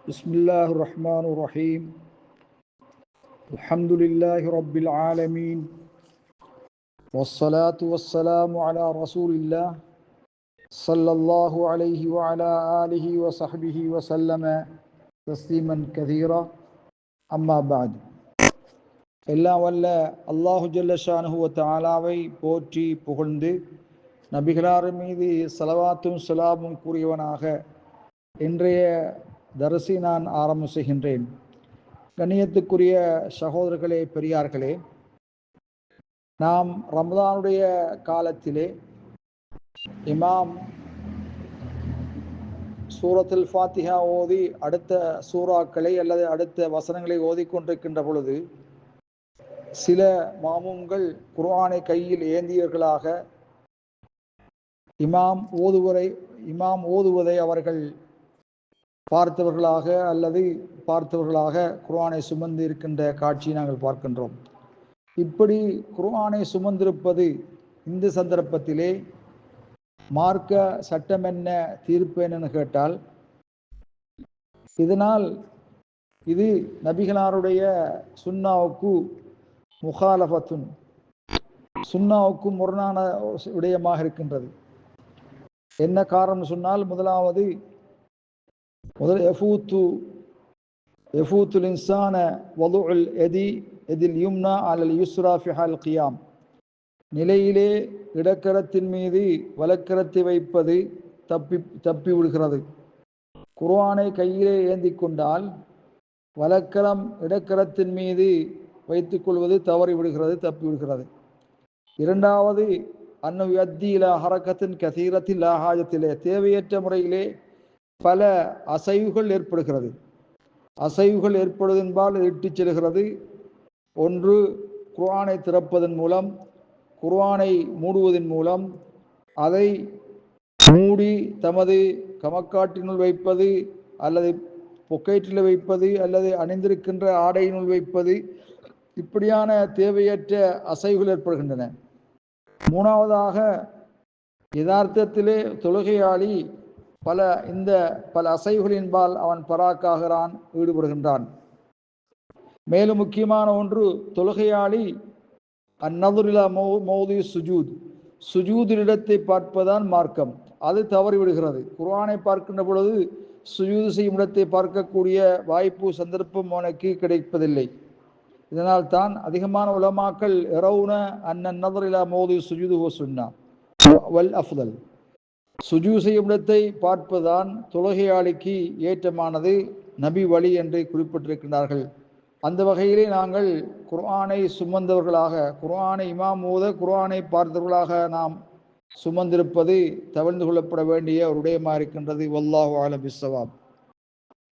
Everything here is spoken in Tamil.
بسم الله الرحمن الرحيم الحمد لله رب العالمين والصلاة والسلام على رسول الله صلى الله عليه وعلى آله وصحبه وسلم تسليما كثيرا أما بعد எல்லாம் வல்ல அல்லாஹு ஜல்ல ஷானுஹு வ தஆலாவை போற்றி புகழ்ந்து நபிகளார் மீது ஸலவாத்தும் ஸலாமும் கூறியவனாக இன்றைய தரிசி நான் ஆரம்பம் செய்கின்றேன். கண்ணியத்துக்குரிய சகோதரர்களே, பெரியார்களே, நாம் ரமதானுடைய காலத்திலே இமாம் சூரத்துல் ஃபாத்திஹா ஓதி அடுத்த சூறாக்களை அல்லது அடுத்த வசனங்களை ஓதிக்கொண்டிருக்கின்ற பொழுது சில மாமூம்கள் குர்ஆனை கையில் ஏந்தியவர்களாக இமாம் ஓதுவதை அவர்கள் பார்த்தவர்களாக குர்ஆனை சுமந்து இருக்கின்ற காட்சியை நாங்கள் பார்க்கின்றோம். இப்படி குர்ஆனை சுமந்திருப்பது இந்த சந்தர்ப்பத்திலே மார்க்க சட்டம் என்ன, தீர்ப்பு என்னன்னு கேட்டால், இதனால் இது நபிகளாருடைய சுன்னாவுக்கு முகாலஃபத்துன், சுன்னாவுக்கு முரணான விடயமாக இருக்கின்றது. என்ன காரணம் சொன்னால், முதல் யஃபூத்துல் இன்சான வதுஉல் எதில் யும்னா அலல் யுஸ்ரா ஃபி ஹால் கியாம், நிலையிலே இடக்கரத்தின் மீது வலக்கரத்தை வைப்பது தப்பி விடுகிறது. குர்ஆனை கையிலே ஏந்தி கொண்டால் வலக்கரம் இடக்கரத்தின் மீது வைத்துக் கொள்வது தவறி விடுகிறது, தப்பி விடுகிறது. இரண்டாவது, அன்னு யத்தீல ஹரக்கத்தின் கசீரத்தில் லாஹாஜத்திலே, தேவையற்ற முறையிலே பல அசைவுகள் ஏற்படுகிறது. அசைவுகள் ஏற்படுவதென்பால் இட்டுச் செல்கிறது. ஒன்று, குர்ஆனை திறப்பதன் மூலம், குர்ஆனை மூடுவதன் மூலம், அதை மூடி தமது கமக்காட்டினுள் வைப்பது அல்லது பொக்கெட்டில் வைப்பது அல்லது அணிந்திருக்கின்ற ஆடையினுள் வைப்பது, இப்படியான தேவையற்ற அசைவுகள் ஏற்படுகின்றன. மூணாவதாக, யதார்த்தத்திலே தொழுகையாளி பல அசைவுகளின்பால் அவன் பராக்காகிறான், ஈடுபடுகின்றான். மேலும் முக்கியமான ஒன்று, தொழுகையாளி அந்நதுரிலா மௌதி சுஜூதிலிடத்தை பார்ப்பதான் மார்க்கம். அது தவறிவிடுகிறது. குர்ஆனை பார்க்கின்ற பொழுது சுஜூது செய்யும் இடத்தை பார்க்கக்கூடிய வாய்ப்பு, சந்தர்ப்பம் அவனுக்கு கிடைப்பதில்லை. இதனால் தான் அதிகமான உலமாக்கள் இரவுன அந்நதுரிலா மௌதி சுஜூது ஹுவ சுன்னா வல் அஃதல், சுஜூ செய்யும் இடத்தை பார்ப்பதுதான் தொழுகையாளிக்கு ஏற்றமானது, நபி வழி என்று குறிப்பிட்டிருக்கிறார்கள். அந்த வகையிலே நாங்கள் குர்ஆனை சுமந்தவர்களாக, குர்ஆனை இமாம் ஓத குர்ஆனை பார்த்தவர்களாக நாம் சுமந்திருப்பது தவிர்ந்து கொள்ளப்பட வேண்டிய ஒரு விடயமாக இருக்கின்றது. வல்லாஹு அலம் பிஸ்ஸவாப்.